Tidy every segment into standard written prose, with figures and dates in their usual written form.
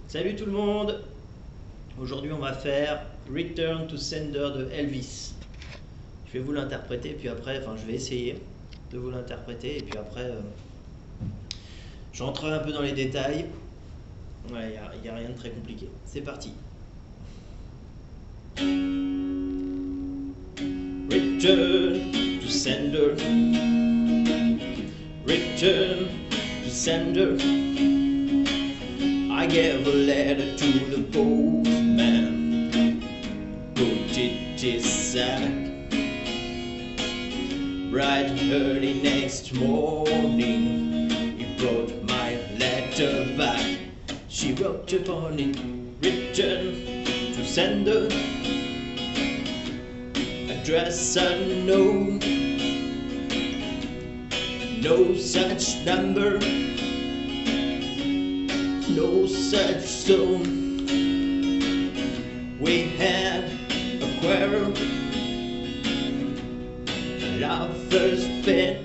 Salut tout le monde. Aujourd'hui on va faire Return to Sender de Elvis. Je vais vous l'interpréter puis après, je vais essayer de vous l'interpréter et puis après je rentrerai un peu dans les détails. Ouais, il n'y a rien de très compliqué. C'est parti. Return to Sender. Return to Sender. I gave a letter to the postman, put it in sack. Bright early next morning, he brought my letter back. She wrote upon it, return to sender, address unknown, no such number. No such zone. We had a quarrel, lovers bed.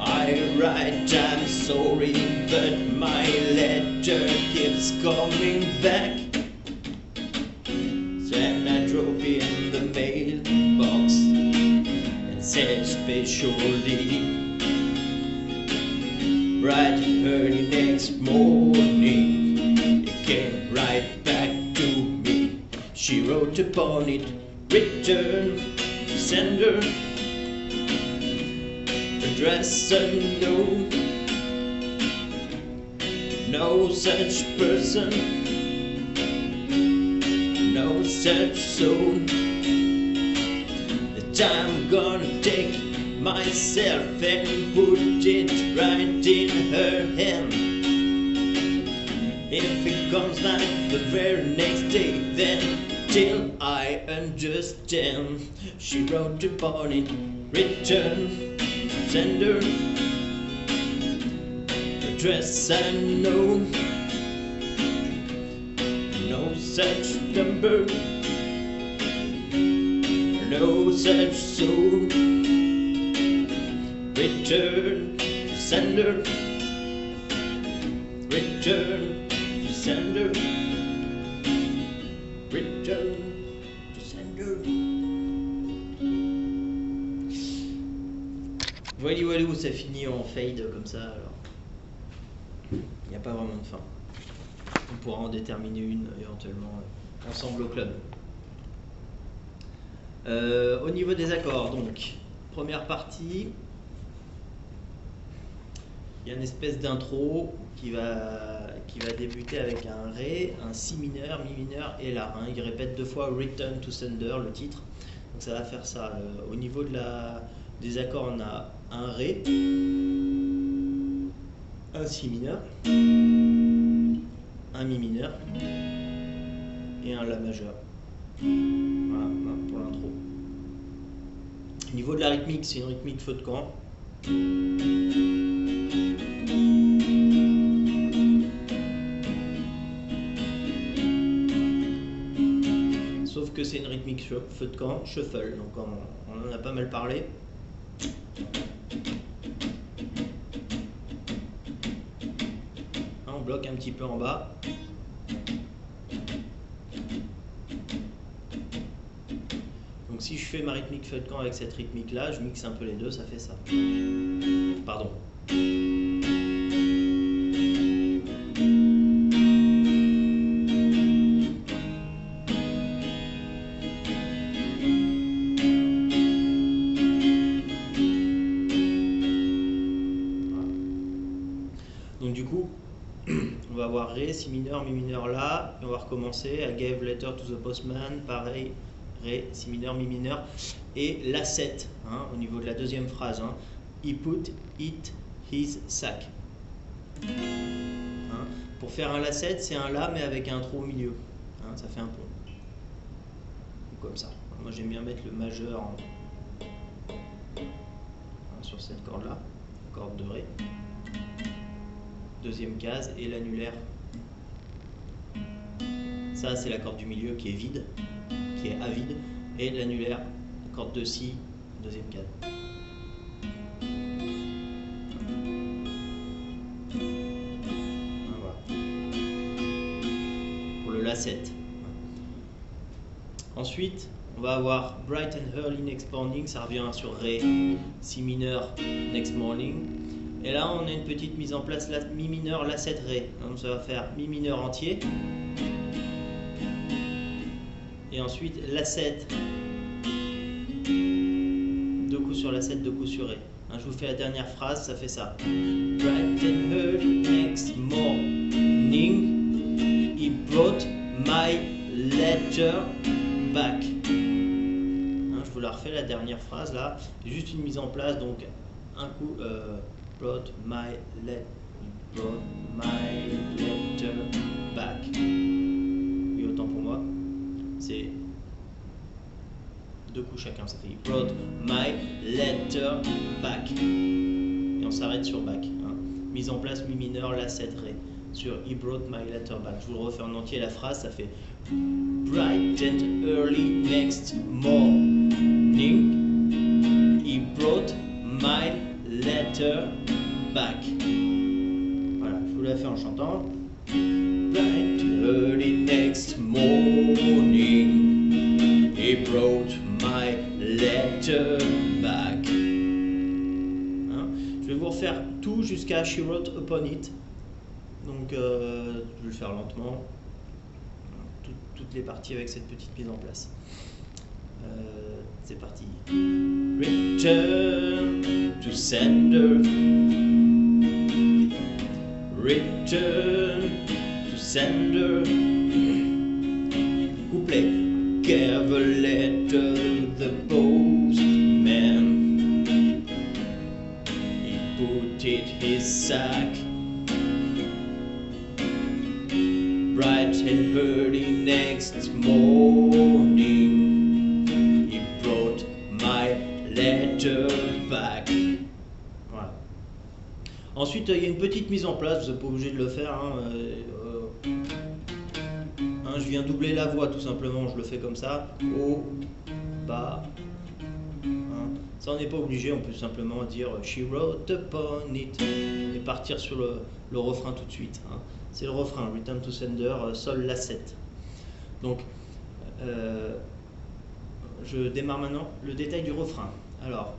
I write I'm sorry, but my letter keeps coming back. Then I drove in the mailbox and said specially. Bright early next morning, it came right back to me. She wrote upon it, return to sender, address unknown, no such person, no such zone. That I'm gonna take myself and put it right in her hand. If it comes like the very next day, then till I understand. She wrote upon it, return, sender, address unknown, no such number, no such soul. Return to sender, return to sender, return to sender. Voilà, ça finit en fade comme ça, alors il n'y a pas vraiment de fin. On pourra en déterminer une éventuellement ensemble au club. Au niveau des accords, donc, première partie. Il y a une espèce d'intro qui va débuter avec un Ré, un Si mineur, Mi mineur et La. Il répète deux fois Return to Sender, le titre. Donc ça va faire ça. Au niveau des accords, on a un Ré, un Si mineur, un Mi mineur et un La majeur. Voilà pour l'intro. Au niveau de la rythmique, c'est une rythmique feu de camp. Sauf que c'est une rythmique feu de camp, shuffle, donc on en a pas mal parlé. On bloque un petit peu en bas. Donc si je fais ma rythmique feu de camp avec cette rythmique là, je mixe un peu les deux, ça fait ça. Pardon. Donc du coup, on va avoir Ré, Si mineur, Mi mineur, La, et on va recommencer. I gave letter to the postman, pareil, Ré, Si mineur, Mi mineur, et La 7, au niveau de la deuxième phrase. He put it his sack. Pour faire un La 7, c'est un La mais avec un trou au milieu. Ça fait un pont. Ou comme ça. Moi j'aime bien mettre le majeur sur cette corde-là, corde de Ré. Deuxième case et l'annulaire. Ça c'est la corde du milieu qui est vide, qui est avide, et l'annulaire, corde de Si, deuxième case. Voilà. 7. Ensuite, on va avoir bright and early next morning, ça revient sur Ré, Si mineur, next morning. Et là, on a une petite mise en place, Mi mineur, La 7 Ré. Donc ça va faire Mi mineur entier. Et ensuite, La 7. Deux coups sur La 7, deux coups sur Ré. Je vous fais la dernière phrase, ça fait ça. Bright and early next morning, he brought my letter back. Je vous la refais la dernière phrase là, juste une mise en place, donc un coup brought my letter back. Oui, autant pour moi, c'est deux coups chacun, ça fait he brought my letter back. Et on s'arrête sur back. Mise en place Mi mineur, La 7 Ré. Sur he brought my letter back. Je vous le refais en entier la phrase, ça fait bright and early next morning, he brought my letter back. Voilà, je vous la fais en chantant. Bright and early next morning, he brought my letter back. Je vais vous refaire tout jusqu'à she wrote upon it. Donc je vais le faire lentement. Toutes les parties avec cette petite mise en place. C'est parti. Return to sender. Return to sender. Couplet. Gave a letter to the postman. He put it his sack. Bright and early next morning, he brought my letter back. Voilà. Ensuite, il y a une petite mise en place, vous n'êtes pas obligé de le faire. Je viens doubler la voix tout simplement, je le fais comme ça. Haut, bas. Ça, on n'est pas obligé, on peut simplement dire she wrote upon it et partir sur le refrain tout de suite. C'est le refrain, Return to Sender, Sol, La 7. Donc, je démarre maintenant le détail du refrain. Alors,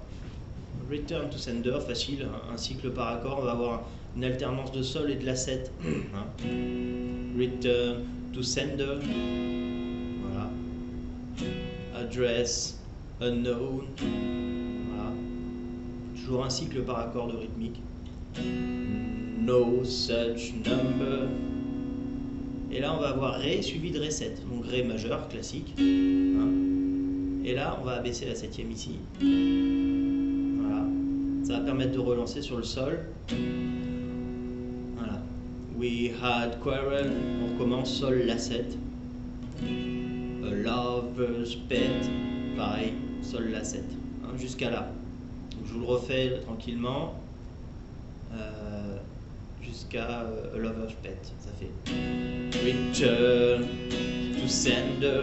Return to Sender, facile, un cycle par accord, on va avoir une alternance de Sol et de La 7. Return to Sender, voilà. Address unknown, voilà. Toujours un cycle par accord de rythmique. No such number. Et là on va avoir Ré suivi de Ré 7, donc Ré majeur classique. Et là on va abaisser la 7e ici. Voilà. Ça va permettre de relancer sur le Sol. Voilà. We had quarrel. On recommence Sol, La 7. A lover's pet. Pareil, Sol, La 7. Jusqu'à là. Donc, je vous le refais tranquillement. Jusqu'à A Lover's Pet, ça fait Return to Sender,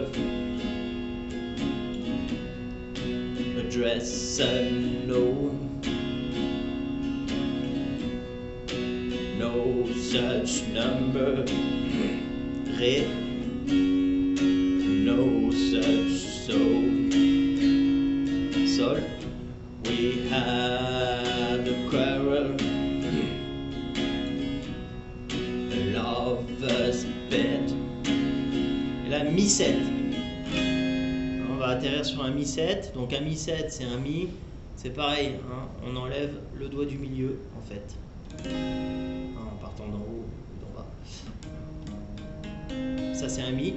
Address unknown, no such number, Ré, no such soul, Sol, we had a quarrel, lover's bed. Et là, Mi 7. On va atterrir sur un Mi 7. Donc un Mi 7, c'est un Mi. C'est pareil, on enlève le doigt du milieu, en fait. En partant d'en haut ou d'en bas. Ça, c'est un Mi.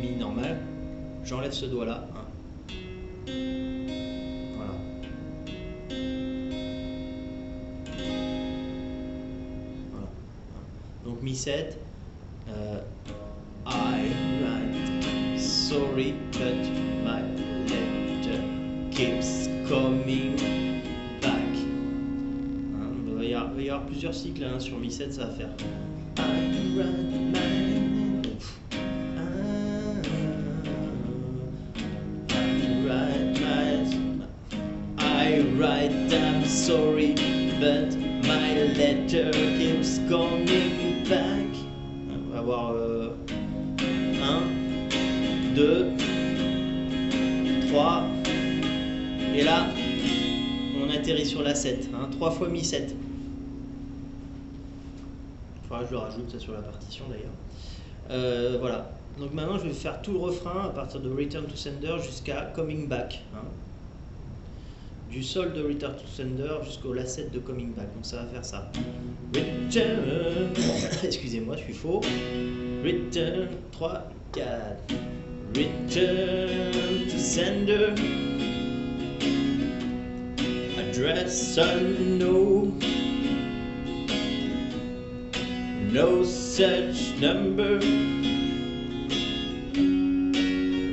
Mi normal. J'enlève ce doigt-là. Voilà. Donc Mi 7, I write sorry but my letter keeps coming back. Il va y avoir plusieurs cycles sur Mi 7, ça va faire I write I'm sorry but my letter keeps coming back. On va avoir 2, 3, et là, on atterrit sur la 7, hein, 3 fois mi-7. Il faudra que je le rajoute ça sur la partition d'ailleurs. Voilà. Donc maintenant je vais faire tout le refrain à partir de Return to Sender jusqu'à Coming Back. Hein. Du sol de Return to Sender jusqu'au La 7 de Coming Back. Donc ça va faire ça. Return. Excusez-moi, je suis faux. Return. 3, 4. Return to Sender. Address unknown. No such number.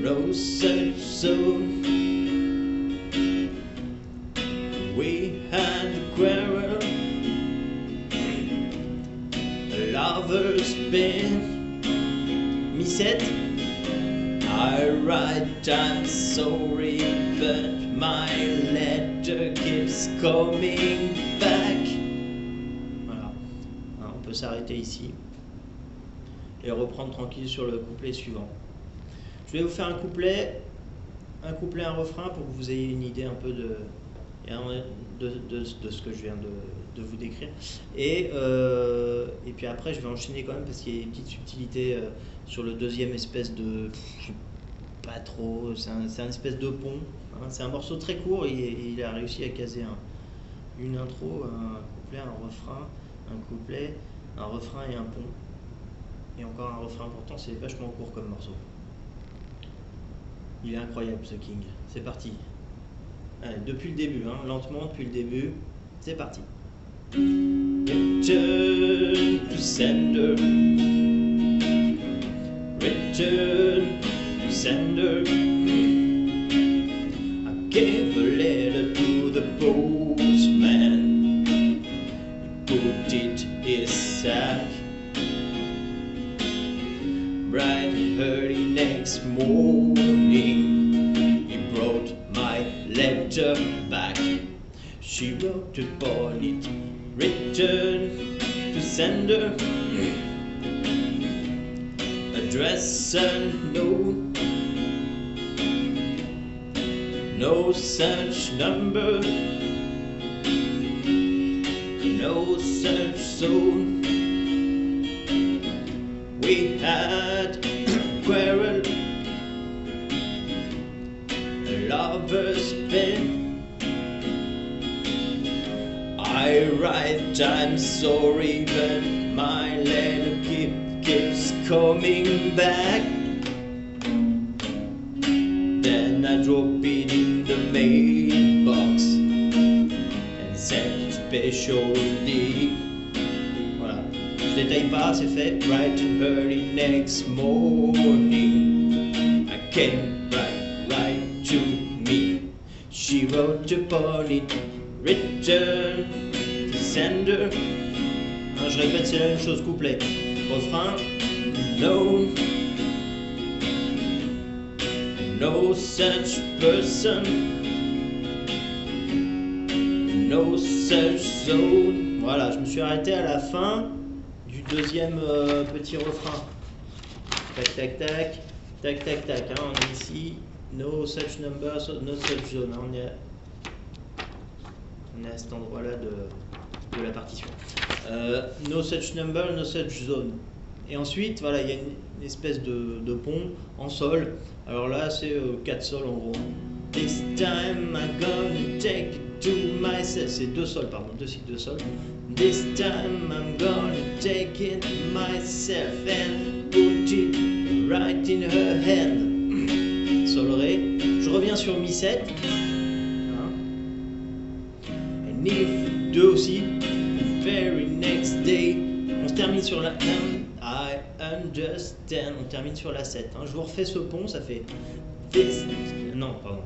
No such zone. We had a quarrel. A lover's been. Mi-7. I write I'm sorry, but my letter keeps coming back. Voilà. On peut s'arrêter ici et reprendre tranquille sur le couplet suivant. Je vais vous faire un couplet, un refrain pour que vous ayez une idée un peu de ce que je viens de vous décrire. Et puis après, je vais enchaîner quand même parce qu'il y a des petites subtilités sur le deuxième espèce de... je sais pas trop, c'est un espèce de pont. Hein, c'est un morceau très court et il a réussi à caser une intro, un couplet, un refrain, un couplet, un refrain et un pont. Et encore un refrain important, c'est vachement court comme morceau. Il est incroyable ce King. C'est parti. Allez, depuis le début, hein, lentement depuis le début. C'est parti. Return to sender. Return to sender. I gave a letter to the postman. He put it in his sack. Bright and early next morning, he brought my letter back. She wrote upon it, return to sender, address unknown, no such number, no such zone. We had a quarrel, a lover's pen. I write I'm sorry, but my letter keeps coming back. Then I drop it in the mailbox and send specially. Je détaille pas, c'est fait. Bright and early next morning, I came right to me. She wrote upon it, return to sender. Hein, je répète, c'est la même chose, couplet. Refrain, no such person, no such zone. Voilà, je me suis arrêté à la fin du deuxième petit refrain. Tac tac tac, tac tac tac. Hein, on est ici. No such number, no such zone. Hein, on est à cet endroit-là de la partition. No such number, no such zone. Et ensuite, voilà, il y a une espèce de pont en sol. Alors là, c'est 4 sols en gros. This time I'm gonna take it to myself. C'est 2 sols, pardon, 2 cycles de sol. This time I'm gonna take it myself and put it right in her hand. Sol ré. Je reviens sur mi 7. Hein. And if 2 aussi. The very next day. On se termine sur la I understand. On termine sur la 7. Hein. Je vous refais ce pont, ça fait this. Non, pardon.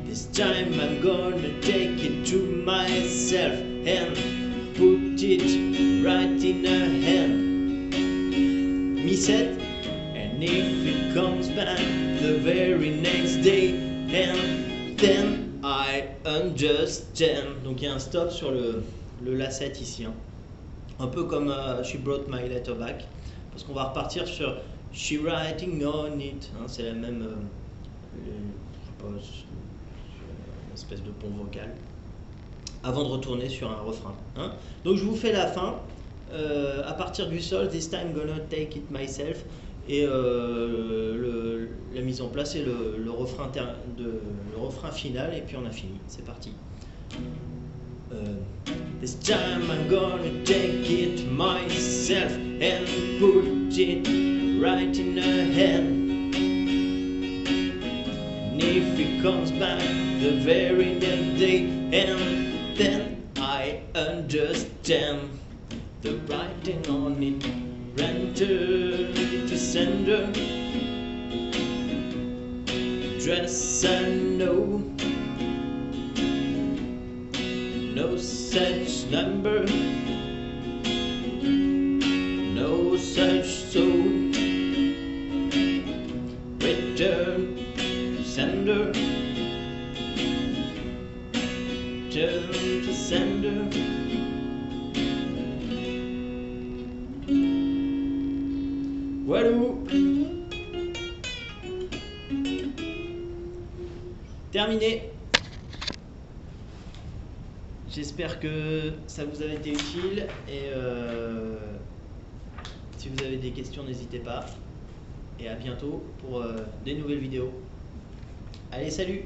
This time I'm gonna take it to myself and put it right in her hand. Mi 7. And if it comes back the very next day, and then I understand. Donc il y a un stop sur le La 7 ici. Hein. Un peu comme She brought my letter back. Parce qu'on va repartir sur She writing on it. Hein, c'est la même, je sais pas, une espèce de pont vocal. Avant de retourner sur un refrain. Hein. Donc je vous fais la fin. À partir du sol, this time gonna take it myself. Et la mise en place et le refrain final. Et puis on a fini. C'est parti. This time I'm gonna take it myself and put it right in her hand. And if it comes back the very next day, and then I understand the writing on it, render to sender, dress I know. No such number, no such soul. Return, sender, return to sender. Voilà. Terminé. J'espère que ça vous a été utile et si vous avez des questions, n'hésitez pas. Et à bientôt pour des nouvelles vidéos. Allez, salut!